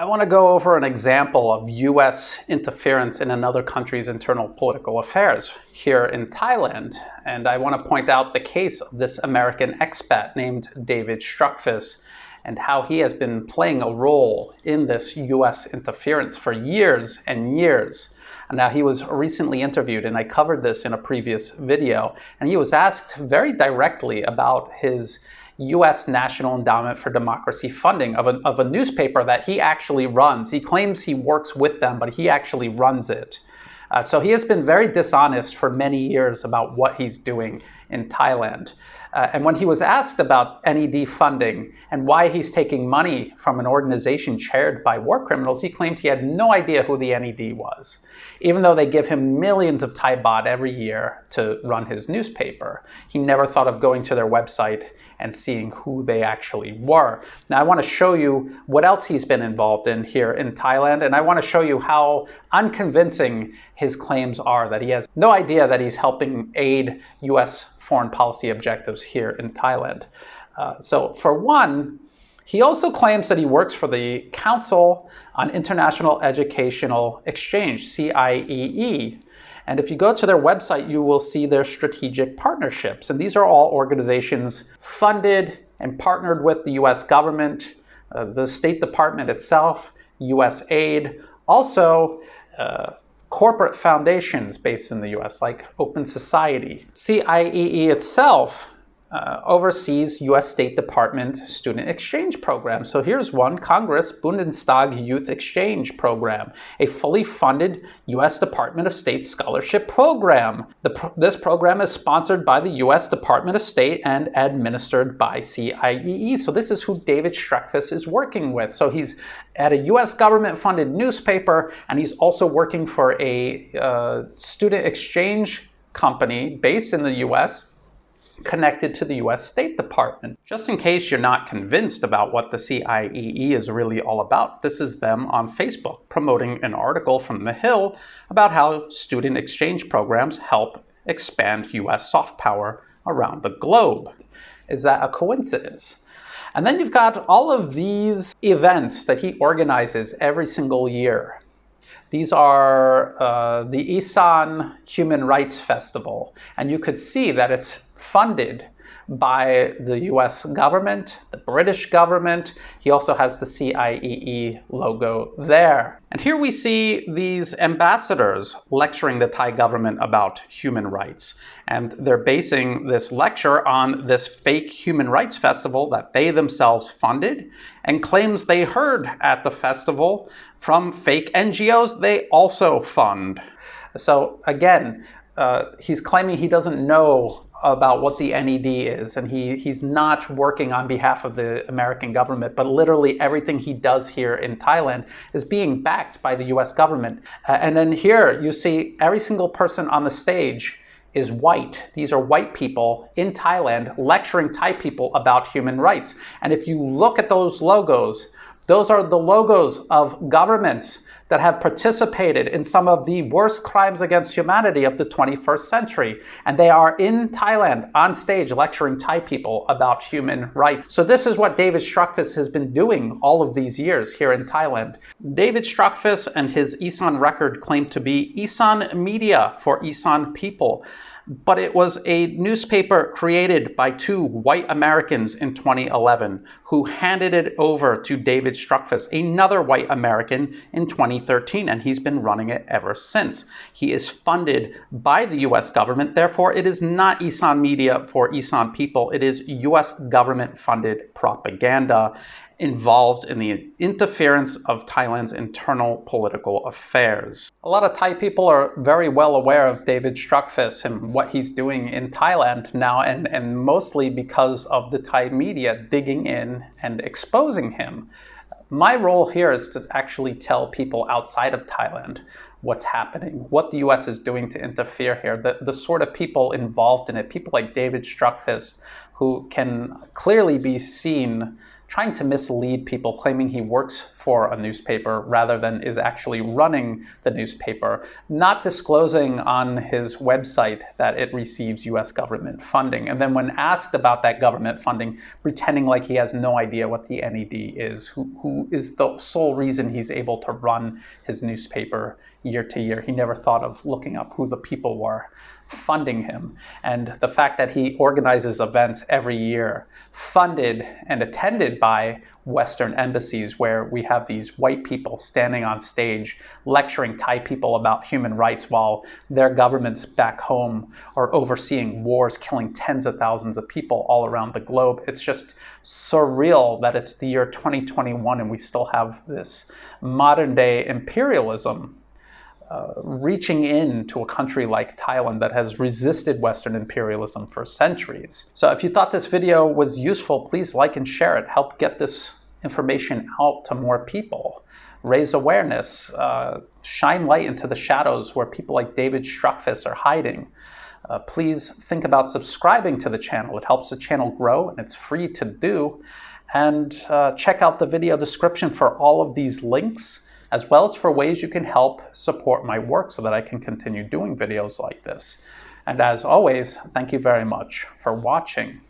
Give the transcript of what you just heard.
I want to go over an example of US interference in another country's internal political affairs here in Thailand. And I want to point out the case of this American expat named David Streckfuss and how he has been playing a role in this US interference for years and years. And now he was recently interviewed, and I covered this in a previous video, and he was asked very directly about his US National Endowment for Democracy funding of a newspaper that he actually runs. He claims he works with them, but he actually runs it. So he has been very dishonest for many years about what he's doing in Thailand. And when he was asked about NED funding and why he's taking money from an organization chaired by war criminals, he claimed he had no idea who the NED was, even though they give him millions of Thai baht every year to run his newspaper. He never thought of going to their website and seeing who they actually were. Now I want to show you what else he's been involved in here in Thailand, and I want to show you how unconvincing his claims are, that he has no idea that he's helping aid US foreign policy objectives here in Thailand. So for one, he also claims that he works for the Council on International Educational Exchange, CIEE. And if you go to their website, you will see their strategic partnerships. And these are all organizations funded and partnered with the US government, the State Department itself, US aid, also corporate foundations based in the US, like Open Society. CIEE itself oversees US State Department student exchange programs. So here's one, Congress-Bundestag Youth Exchange Program, a fully funded US Department of State scholarship program. This program is sponsored by the US Department of State and administered by CIEE. So this is who David Streckfuss is working with. So he's at a US government-funded newspaper, and he's also working for a student exchange company based in the US, connected to the US State Department. Just in case you're not convinced about what the CIEE is really all about, this is them on Facebook promoting an article from The Hill about how student exchange programs help expand US soft power around the globe. Is that a coincidence? And then you've got all of these events that he organizes every single year. These are the Isaan Human Rights Festival, and you could see that it's funded by the US government, the British government. He also has the CIEE logo there. And here we see these ambassadors lecturing the Thai government about human rights. And they're basing this lecture on this fake human rights festival that they themselves funded, and claims they heard at the festival from fake NGOs they also fund. So again, he's claiming he doesn't know about what the NED is, and he's not working on behalf of the American government, but literally everything he does here in Thailand is being backed by the US government. And then here you see every single person on the stage is white. These are white people in Thailand lecturing Thai people about human rights. And if you look at those logos, those are the logos of governments that have participated in some of the worst crimes against humanity of the 21st century. And they are in Thailand on stage lecturing Thai people about human rights. So this is what David Streckfuss has been doing all of these years here in Thailand. David Streckfuss and his Isaan record claim to be Isaan Media for Isaan people. But it was a newspaper created by two white Americans in 2011 who handed it over to David Streckfuss, another white American, in 2013, and he's been running it ever since. He is funded by the US government, therefore it is not Isaan Media for Isaan people, it is US government-funded propaganda involved in the interference of Thailand's internal political affairs. A lot of Thai people are very well aware of David Streckfuss and what he's doing in Thailand now, and mostly because of the Thai media digging in and exposing him. My role here is to actually tell people outside of Thailand what's happening, what the US is doing to interfere here, the sort of people involved in it, people like David Streckfuss, who can clearly be seen trying to mislead people, claiming he works for a newspaper rather than is actually running the newspaper, not disclosing on his website that it receives US government funding. And then when asked about that government funding, pretending like he has no idea what the NED is, who is the sole reason he's able to run his newspaper year to year. He never thought of looking up who the people were funding him. And the fact that he organizes events every year funded and attended by Western embassies, where we have these white people standing on stage lecturing Thai people about human rights while their governments back home are overseeing wars, killing tens of thousands of people all around the globe. It's just surreal that it's the year 2021 and we still have this modern day imperialism reaching into a country like Thailand that has resisted Western imperialism for centuries. So if you thought this video was useful, please like and share it. Help get this information out to more people. Raise awareness, shine light into the shadows where people like David Streckfuss are hiding. Please think about subscribing to the channel. It helps the channel grow and it's free to do. And check out the video description for all of these links, as well as for ways you can help support my work so that I can continue doing videos like this. And as always, thank you very much for watching.